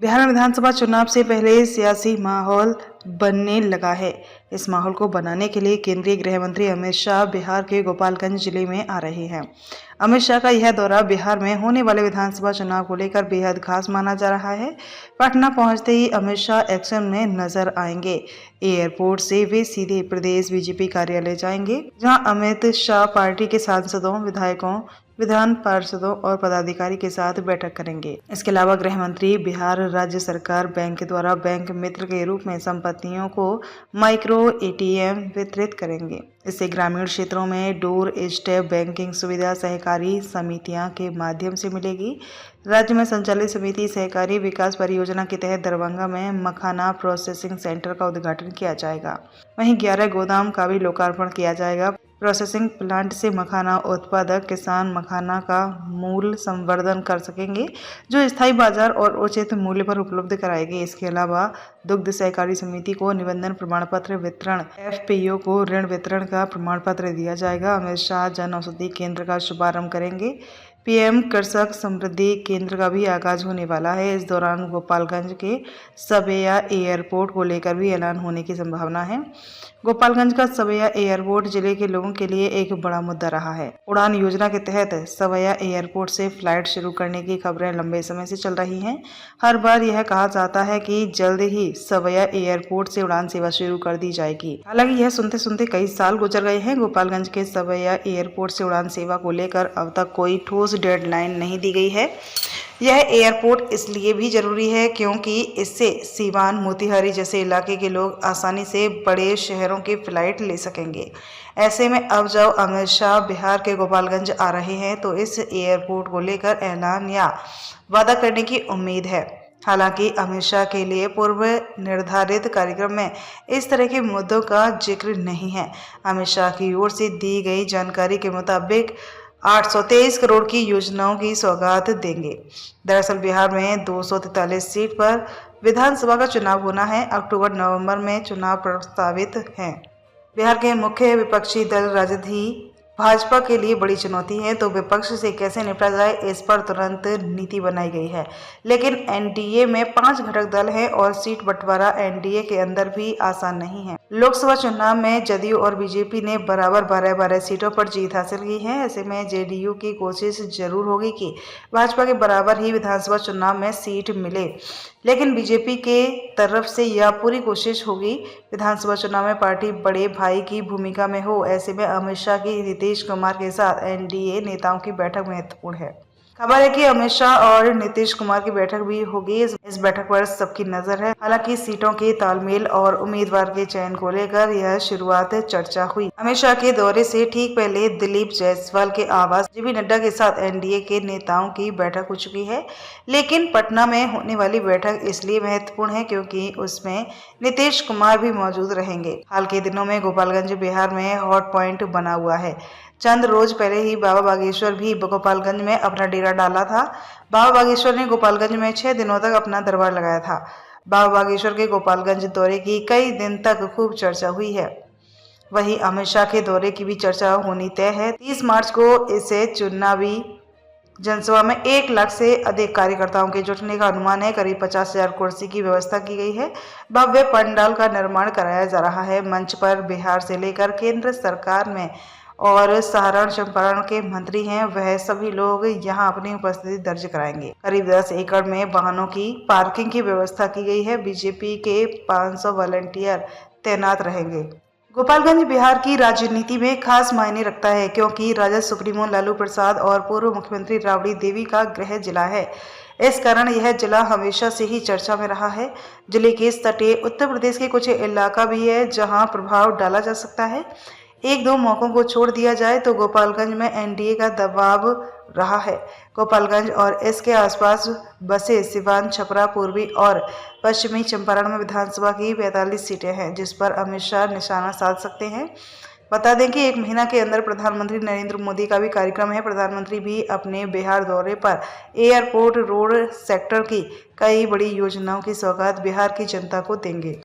बिहार में विधानसभा चुनाव से पहले सियासी माहौल बनने लगा है। इस माहौल को बनाने के लिए केंद्रीय गृह मंत्री अमित शाह बिहार के गोपालगंज जिले में आ रहे हैं। अमित शाह का यह दौरा बिहार में होने वाले विधानसभा चुनाव को लेकर बेहद खास माना जा रहा है। पटना पहुंचते ही अमित शाह एक्शन में नजर आएंगे। एयरपोर्ट से वे सीधे प्रदेश बीजेपी कार्यालय जाएंगे, जहां अमित शाह पार्टी के सांसदों, विधायकों, विधान पार्षदों और पदाधिकारी के साथ बैठक करेंगे। इसके अलावा गृह मंत्री बिहार राज्य सरकार बैंक द्वारा बैंक मित्र के रूप में संपत्तियों को माइक्रो एटीएम वितरित करेंगे। इससे ग्रामीण क्षेत्रों में डोर स्टेप बैंकिंग सुविधा सहकारी समितियां के माध्यम से मिलेगी। राज्य में संचालित समिति सहकारी विकास परियोजना के तहत दरभंगा में मखाना प्रोसेसिंग सेंटर का उद्घाटन किया जाएगा। वहीं 11 गोदाम का भी लोकार्पण किया जाएगा। प्रोसेसिंग प्लांट से मखाना उत्पादक किसान मखाना का मूल्य संवर्धन कर सकेंगे, जो स्थायी बाजार और उचित मूल्य पर उपलब्ध कराएगी। इसके अलावा दुग्ध सहकारी समिति को निबंधन प्रमाण पत्र वितरण, एफपीओ को ऋण वितरण का प्रमाण पत्र दिया जाएगा। अमित शाह जन औषधि केंद्र का शुभारंभ करेंगे। पीएम कृषक समृद्धि केंद्र का भी आगाज होने वाला है। इस दौरान गोपालगंज के सबैया एयरपोर्ट को लेकर भी ऐलान होने की संभावना है। गोपालगंज का सबैया एयरपोर्ट जिले के लोगों के लिए एक बड़ा मुद्दा रहा है। उड़ान योजना के तहत सबैया एयरपोर्ट से फ्लाइट शुरू करने की खबरें लंबे समय से चल रही हैं। हर बार यह कहा जाता है कि जल्द ही सबैया एयरपोर्ट से उड़ान सेवा शुरू कर दी जाएगी। हालांकि यह सुनते सुनते कई साल गुजर गए हैं। गोपालगंज के सबैया एयरपोर्ट से उड़ान सेवा को लेकर अब तक कोई ठोस डेडलाइन नहीं दी गई है। यह एयरपोर्ट इसलिए भी जरूरी है क्योंकि इससे सीवान, मोतिहारी जैसे इलाके के लोग आसानी से बड़े शहरों की फ्लाइट ले सकेंगे। ऐसे में अब जब अमित शाह बिहार के गोपालगंज आ रहे हैं तो इस एयरपोर्ट को लेकर ऐलान या वादा करने की उम्मीद है। हालांकि अमित शाह के लिए पूर्व निर्धारित कार्यक्रम में इस तरह के मुद्दों का जिक्र नहीं है। अमित शाह की ओर से दी गई जानकारी के मुताबिक 823 करोड़ की योजनाओं की सौगात देंगे। दरअसल बिहार में 243 सीट पर विधानसभा का चुनाव होना है। अक्टूबर-नवंबर में चुनाव प्रस्तावित हैं। बिहार के मुख्य विपक्षी दल राजद ही भाजपा के लिए बड़ी चुनौती है, तो विपक्ष से कैसे निपटा जाए, इस पर तुरंत नीति बनाई गई है। लेकिन एनडीए में 5 घटक दल हैं और सीट बंटवारा एनडीए के अंदर भी आसान नहीं है। लोकसभा चुनाव में जदयू और बीजेपी ने बराबर 12-12 सीटों पर जीत हासिल की है। ऐसे में जेडीयू की कोशिश जरूर होगी कि भाजपा के बराबर ही विधानसभा चुनाव में सीट मिले, लेकिन बीजेपी के तरफ से यह पूरी कोशिश होगी विधानसभा चुनाव में पार्टी बड़े भाई की भूमिका में हो। ऐसे में अमित शाह की नीतीश कुमार के साथ एनडीए नेताओं की बैठक महत्वपूर्ण है। खबर है कि अमित शाह और नीतीश कुमार की बैठक भी होगी। इस बैठक पर सबकी नजर है। हालांकि सीटों के तालमेल और उम्मीदवार के चयन को लेकर यह शुरुआत चर्चा हुई। अमित शाह के दौरे से ठीक पहले दिलीप जायसवाल के आवास जेपी नड्डा के साथ एनडीए के नेताओं की बैठक हो चुकी है। लेकिन पटना में होने वाली बैठक इसलिए महत्वपूर्ण है क्योंकि उसमें नीतीश कुमार भी मौजूद रहेंगे। हाल के दिनों में गोपालगंज बिहार में हॉट पॉइंट बना हुआ है। चंद रोज पहले ही बाबा बागेश्वर भी गोपालगंज में अपना डेरा डाला था। बाबा बागेश्वर ने गोपालगंज में 6 दिनों तक अपना दरबार लगाया था। बाबा बागेश्वर के गोपालगंज दौरे की कई दिन तक खूब चर्चा हुई है। वहीं अमित शाह के दौरे की भी चर्चा होनी तय है। 30 मार्च को इसे चुनावी जनसभा में 1 लाख से अधिक कार्यकर्ताओं के जुटने का अनुमान है। करीब 50,000 कुर्सी की व्यवस्था की गई है। भव्य पंडाल का निर्माण कराया जा रहा है। मंच पर बिहार से लेकर केंद्र सरकार में और सहारण चंपारण के मंत्री हैं, वह सभी लोग यहां अपनी उपस्थिति दर्ज कराएंगे। करीब 10 एकड़ में वाहनों की पार्किंग की व्यवस्था की गई है। बीजेपी के 500 वॉलंटियर तैनात रहेंगे। गोपालगंज बिहार की राजनीति में खास मायने रखता है क्योंकि राजद सुप्रीमो लालू प्रसाद और पूर्व मुख्यमंत्री राबड़ी देवी का गृह जिला है। इस कारण यह जिला हमेशा से ही चर्चा में रहा है। जिले के तटीय उत्तर प्रदेश के कुछ इलाका भी है जहां प्रभाव डाला जा सकता है। 1-2 मौकों को छोड़ दिया जाए तो गोपालगंज में एनडीए का दबाव रहा है। गोपालगंज और इसके आसपास बसे सिवान, छपरा, पूर्वी और पश्चिमी चंपारण में विधानसभा की 45 सीटें हैं, जिस पर अमित शाह निशाना साध सकते हैं। बता दें कि 1 महीना के अंदर प्रधानमंत्री नरेंद्र मोदी का भी कार्यक्रम है। प्रधानमंत्री भी अपने बिहार दौरे पर एयरपोर्ट, रोड सेक्टर की कई बड़ी योजनाओं की सौगात बिहार की जनता को देंगे।